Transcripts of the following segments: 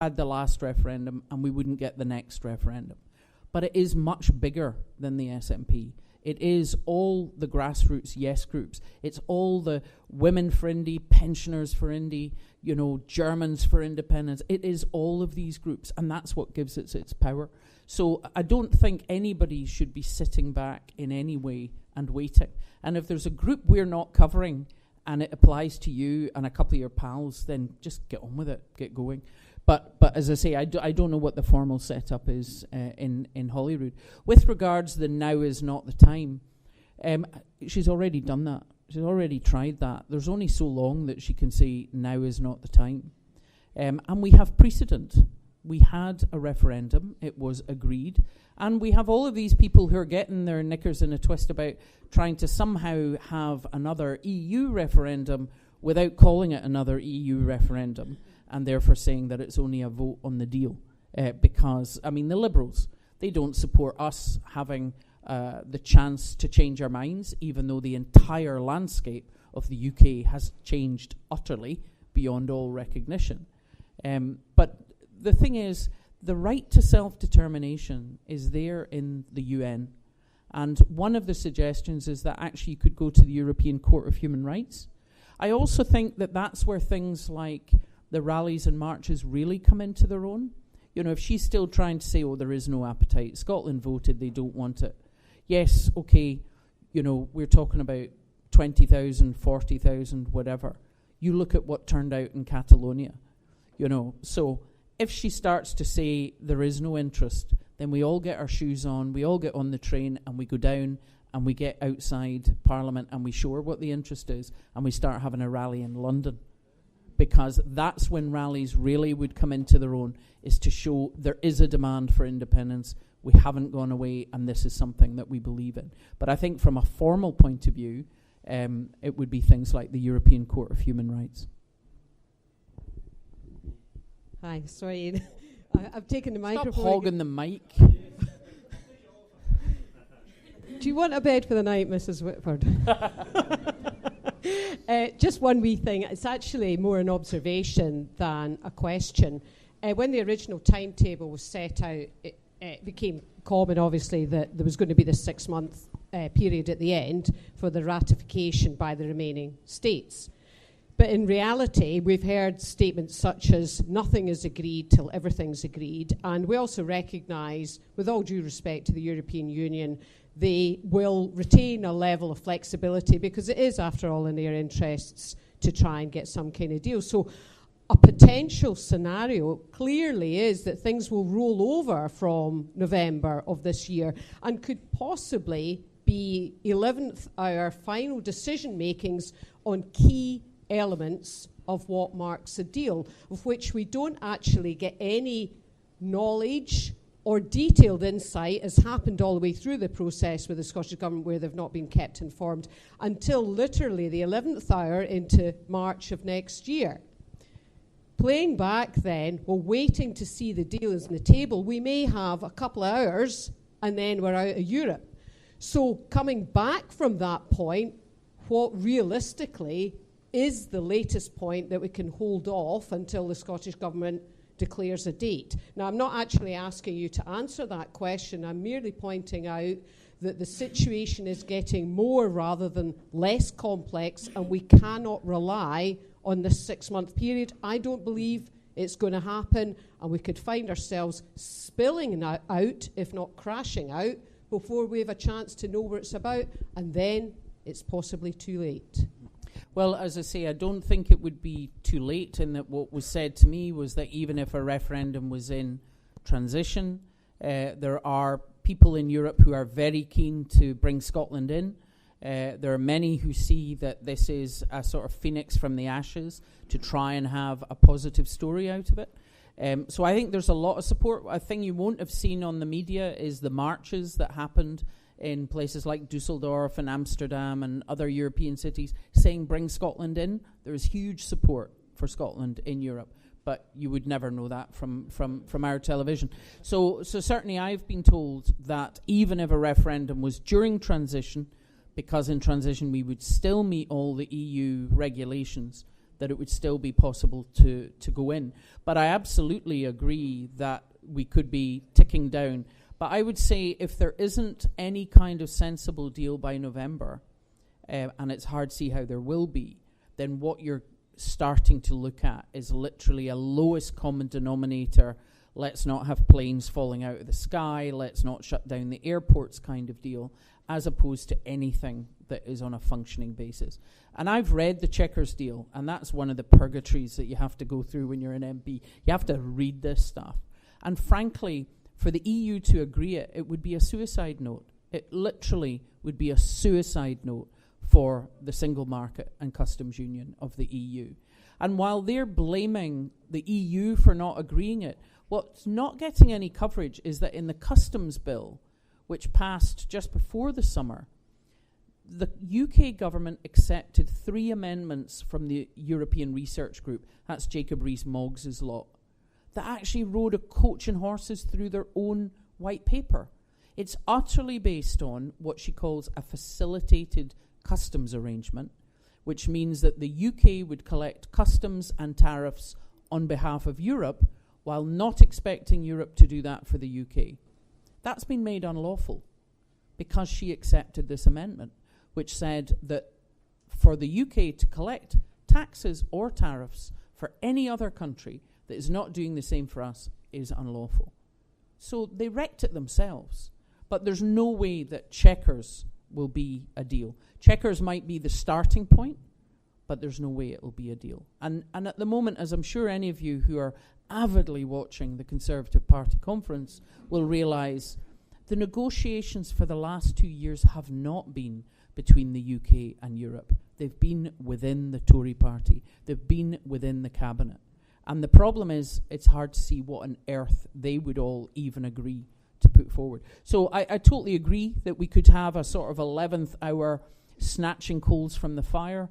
had the last referendum and we wouldn't get the next referendum. But it is much bigger than the SNP. It is all the grassroots yes groups. It's all the women for Indie, pensioners for Indie, Germans for independence. It is all of these groups, and that's what gives it its power. So I don't think anybody should be sitting back in any way and waiting. And if there's a group we're not covering and it applies to you and a couple of your pals, then just get on with it, get going. But as I say, I don't know what the formal setup is in Holyrood. With regards the now is not the time, she's already done that. She's already tried that. There's only so long that she can say now is not the time. And we have precedent. We had a referendum. It was agreed. And we have all of these people who are getting their knickers in a twist about trying to somehow have another EU referendum without calling it another EU referendum, and therefore saying that it's only a vote on the deal. Because, the Liberals, they don't support us having the chance to change our minds, even though the entire landscape of the UK has changed utterly beyond all recognition. But the thing is, the right to self-determination is there in the UN. And one of the suggestions is that actually you could go to the European Court of Human Rights. I also think that that's where things like the rallies and marches really come into their own. If she's still trying to say, there is no appetite, Scotland voted, they don't want it. Yes, okay, we're talking about 20,000, 40,000, whatever. You look at what turned out in Catalonia, So if she starts to say there is no interest, then we all get our shoes on, we all get on the train and we go down and we get outside Parliament and we show her what the interest is and we start having a rally in London. Because that's when rallies really would come into their own, is to show there is a demand for independence, we haven't gone away, and this is something that we believe in. But I think from a formal point of view, it would be things like the European Court of Human Rights. Hi, sorry, I've taken the microphone. Stop hogging the mic. Do you want a bed for the night, Mrs. Whitford? Just one wee thing. It's actually more an observation than a question. When the original timetable was set out, it became common, obviously, that there was going to be this 6-month period at the end for the ratification by the remaining states. But in reality, we've heard statements such as nothing is agreed till everything's agreed. And we also recognise, with all due respect to the European Union, they will retain a level of flexibility because it is, after all, in their interests to try and get some kind of deal. So a potential scenario clearly is that things will roll over from November of this year and could possibly be 11th hour final decision makings on key elements of what marks a deal, of which we don't actually get any knowledge or detailed insight, as happened all the way through the process with the Scottish Government, where they've not been kept informed, until literally the 11th hour into March of next year. Playing back then, we're waiting to see the deal is on the table. We may have a couple of hours and then we're out of Europe. So coming back from that point, what realistically is the latest point that we can hold off until the Scottish Government declares a date? Now, I'm not actually asking you to answer that question. I'm merely pointing out that the situation is getting more rather than less complex, and we cannot rely on this 6-month period. I don't believe it's going to happen, and we could find ourselves spilling out, if not crashing out, before we have a chance to know what it's about, and then it's possibly too late. Well, as I say, I don't think it would be too late, in that what was said to me was that even if a referendum was in transition, there are people in Europe who are very keen to bring Scotland in. There are many who see that this is a sort of phoenix from the ashes to try and have a positive story out of it. So I think there's a lot of support. A thing you won't have seen on the media is the marches that happened in places like Dusseldorf and Amsterdam and other European cities saying bring Scotland in. There is huge support for Scotland in Europe, but you would never know that from our television. So certainly I've been told that even if a referendum was during transition, because in transition we would still meet all the EU regulations, that it would still be possible to go in. But I absolutely agree that we could be ticking down. But I would say if there isn't any kind of sensible deal by November, and it's hard to see how there will be, then what you're starting to look at is literally a lowest common denominator. Let's not have planes falling out of the sky, let's not shut down the airports kind of deal, as opposed to anything that is on a functioning basis. And I've read the Chequers deal, and that's one of the purgatories that you have to go through when you're an MP. You have to read this stuff. And frankly, for the EU to agree it would be a suicide note. It literally would be a suicide note for the single market and customs union of the EU. And while they're blaming the EU for not agreeing it, what's not getting any coverage is that in the customs bill, which passed just before the summer, the UK government accepted 3 amendments from the European Research Group, that's Jacob Rees-Moggs' lot, that actually rode a coach and horses through their own white paper. It's utterly based on what she calls a facilitated customs arrangement, which means that the UK would collect customs and tariffs on behalf of Europe while not expecting Europe to do that for the UK. That's been made unlawful because she accepted this amendment, which said that for the UK to collect taxes or tariffs for any other country that is not doing the same for us is unlawful. So they wrecked it themselves. But there's no way that Chequers will be a deal. Chequers might be the starting point, but there's no way it will be a deal. And at the moment, as I'm sure any of you who are avidly watching the Conservative Party conference will realise, the negotiations for the last 2 years have not been between the UK and Europe. They've been within the Tory party. They've been within the cabinet. And the problem is, it's hard to see what on earth they would all even agree to put forward. So I totally agree that we could have a sort of 11th hour snatching coals from the fire,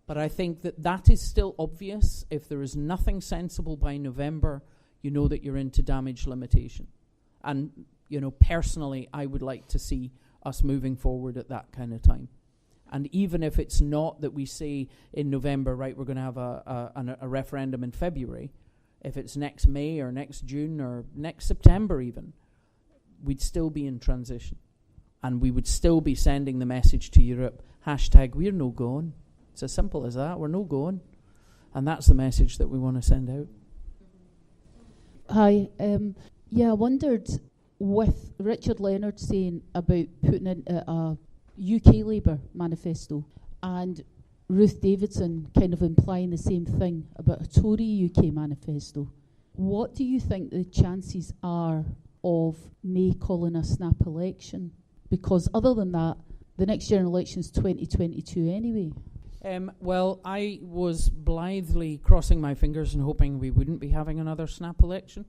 but I think that is still obvious. If there is nothing sensible by November, you know that you're into damage limitation. And, you know, personally, I would like to see us moving forward at that kind of time. And even if it's not that we say in November, right, we're going to have a referendum in February, if it's next May or next June or next September even, we'd still be in transition. And we would still be sending the message to Europe, hashtag, we're no going. It's as simple as that, we're no going. And that's the message that we want to send out. Hi, I wondered, with Richard Leonard saying about putting into a UK Labour manifesto and Ruth Davidson kind of implying the same thing about a Tory UK manifesto, what do you think the chances are of May calling a snap election? Because other than that, the next general election is 2022 anyway. Well, I was blithely crossing my fingers and hoping we wouldn't be having another snap election.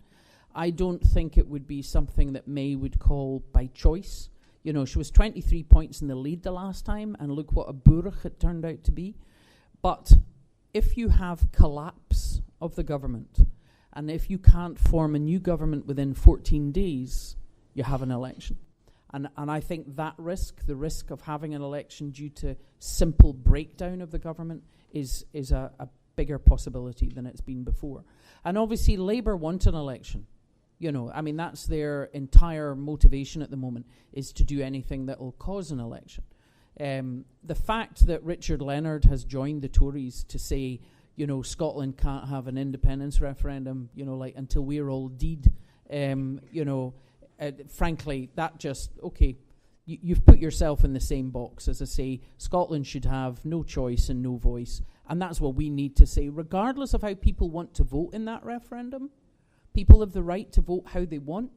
I don't think it would be something that May would call by choice. You know, she was 23 points in the lead the last time, and look what a burach it turned out to be. But if you have collapse of the government, and if you can't form a new government within 14 days, you have an election. And I think that risk, the risk of having an election due to simple breakdown of the government, is a bigger possibility than it's been before. And obviously Labour want an election. You know, I mean, that's their entire motivation at the moment, is to do anything that will cause an election. The fact that Richard Leonard has joined the Tories to say, you know, Scotland can't have an independence referendum, you know, like until we're all deed, you know, frankly, that just, okay, you've put yourself in the same box. As I say, Scotland should have no choice and no voice. And that's what we need to say, regardless of how people want to vote in that referendum. People have the right to vote how they want.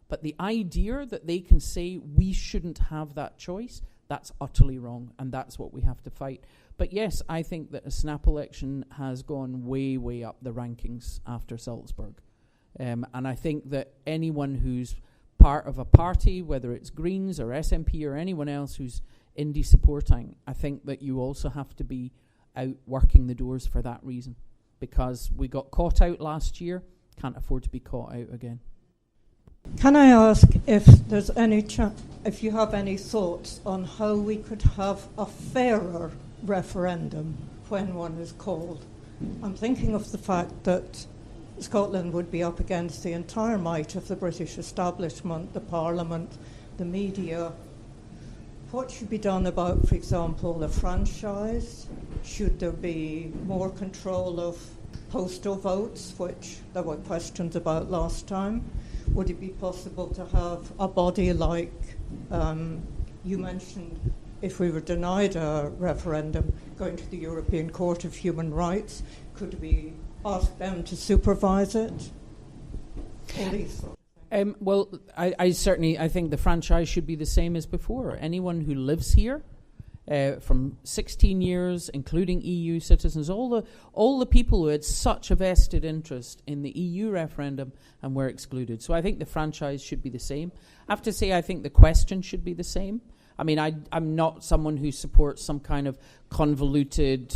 But the idea that they can say we shouldn't have that choice, that's utterly wrong. And that's what we have to fight. But yes, I think that a snap election has gone way, way up the rankings after Salzburg. And I think that anyone who's part of a party, whether it's Greens or SNP or anyone else who's indie supporting, I think that you also have to be out working the doors for that reason. Because we got caught out last year, can't afford to be caught out again. Can I ask if there's any if you have any thoughts on how we could have a fairer referendum when one is called? I'm thinking of the fact that Scotland would be up against the entire might of the British establishment, the Parliament, the media. What should be done about, for example, the franchise? Should there be more control of postal votes, which there were questions about last time? Would it be possible to have a body like you mentioned, if we were denied a referendum, going to the European Court of Human Rights? Could we ask them to supervise it? All these sorts. Well, I think the franchise should be the same as before. Anyone who lives here from 16 years, including EU citizens, all the people who had such a vested interest in the EU referendum and were excluded. So I think the franchise should be the same. I have to say I think the question should be the same. I mean, I'm not someone who supports some kind of convoluted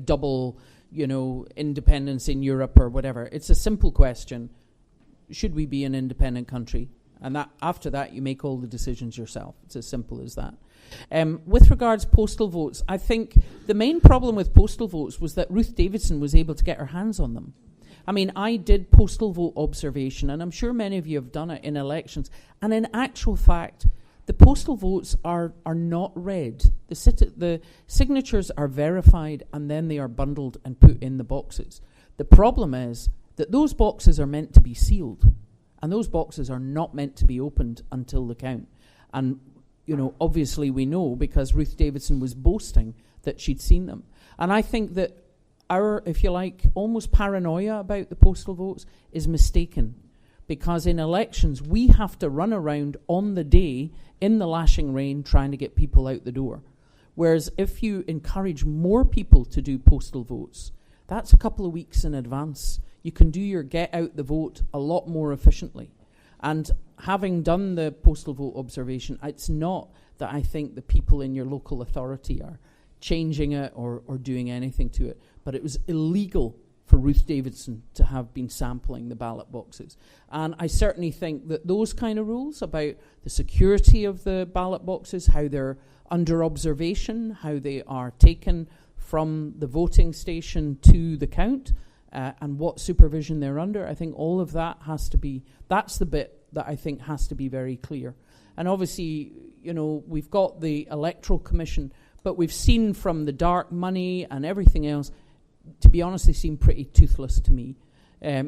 double, independence in Europe or whatever. It's a simple question. Should we be an independent country? And that after that, you make all the decisions yourself. It's as simple as that. With regards postal votes, I think the main problem with postal votes was that Ruth Davidson was able to get her hands on them. I mean, I did postal vote observation, and I'm sure many of you have done it in elections. And in actual fact, the postal votes are not read. The signatures are verified, and then they are bundled and put in the boxes. The problem is that those boxes are meant to be sealed, and those boxes are not meant to be opened until the count. And, obviously we know because Ruth Davidson was boasting that she'd seen them. And I think that our, if you like, almost paranoia about the postal votes is mistaken, because in elections we have to run around on the day in the lashing rain trying to get people out the door. Whereas if you encourage more people to do postal votes, that's a couple of weeks in advance. You can do your get out the vote a lot more efficiently. And having done the postal vote observation, it's not that I think the people in your local authority are changing it or doing anything to it, but it was illegal for Ruth Davidson to have been sampling the ballot boxes. And I certainly think that those kind of rules about the security of the ballot boxes, how they're under observation, how they are taken from the voting station to the count, and what supervision they're under, I think all of that has to be, that's the bit that I think has to be very clear. And obviously, we've got the Electoral Commission, but we've seen from the dark money and everything else, to be honest, they seem pretty toothless to me.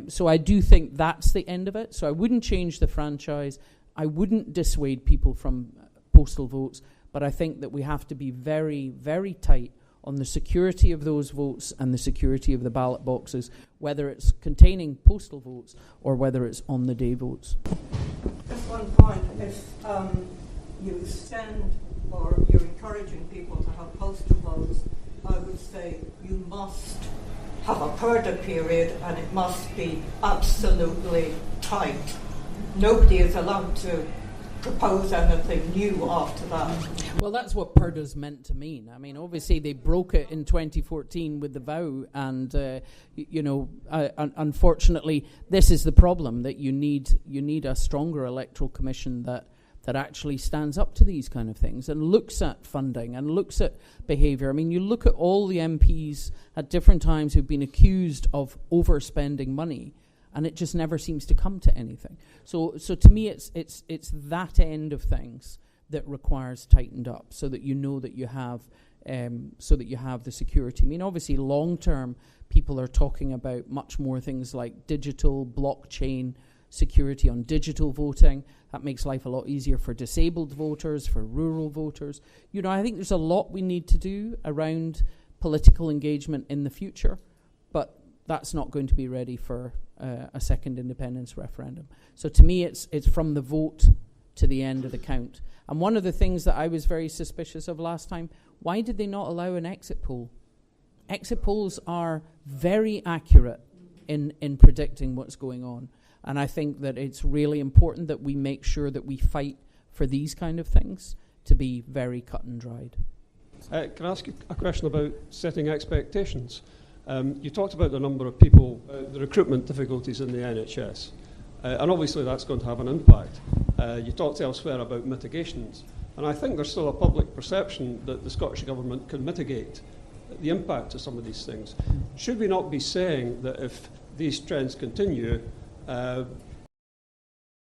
So I do think that's the end of it. So I wouldn't change the franchise. I wouldn't dissuade people from postal votes, but I think that we have to be very, very tight on the security of those votes and the security of the ballot boxes, whether it's containing postal votes or whether it's on the day votes. Just one point, if you send or you're encouraging people to have postal votes, I would say you must have a purdah period and it must be absolutely tight. Nobody is allowed to propose anything new after that. Well, that's what purdah's meant to mean. I mean, obviously they broke it in 2014 with the vow, and unfortunately, this is the problem, that you need a stronger electoral commission that actually stands up to these kind of things and looks at funding and looks at behaviour. I mean, you look at all the MPs at different times who've been accused of overspending money, and it just never seems to come to anything. So to me, it's that end of things that requires tightened up, so that you know that you have the security. I mean, obviously, long term, people are talking about much more things like digital, blockchain, security on digital voting. That makes life a lot easier for disabled voters, for rural voters. I think there's a lot we need to do around political engagement in the future, but that's not going to be ready for a second independence referendum. So to me, it's from the vote to the end of the count. And one of the things that I was very suspicious of last time, why did they not allow an exit poll? Exit polls are very accurate in predicting what's going on. And I think that it's really important that we make sure that we fight for these kind of things to be very cut and dried. Can I ask you a question about setting expectations? You talked about the number of people, the recruitment difficulties in the NHS, and obviously that's going to have an impact. You talked elsewhere about mitigations, and I think there's still a public perception that the Scottish Government can mitigate the impact of some of these things. Should we not be saying that if these trends continue,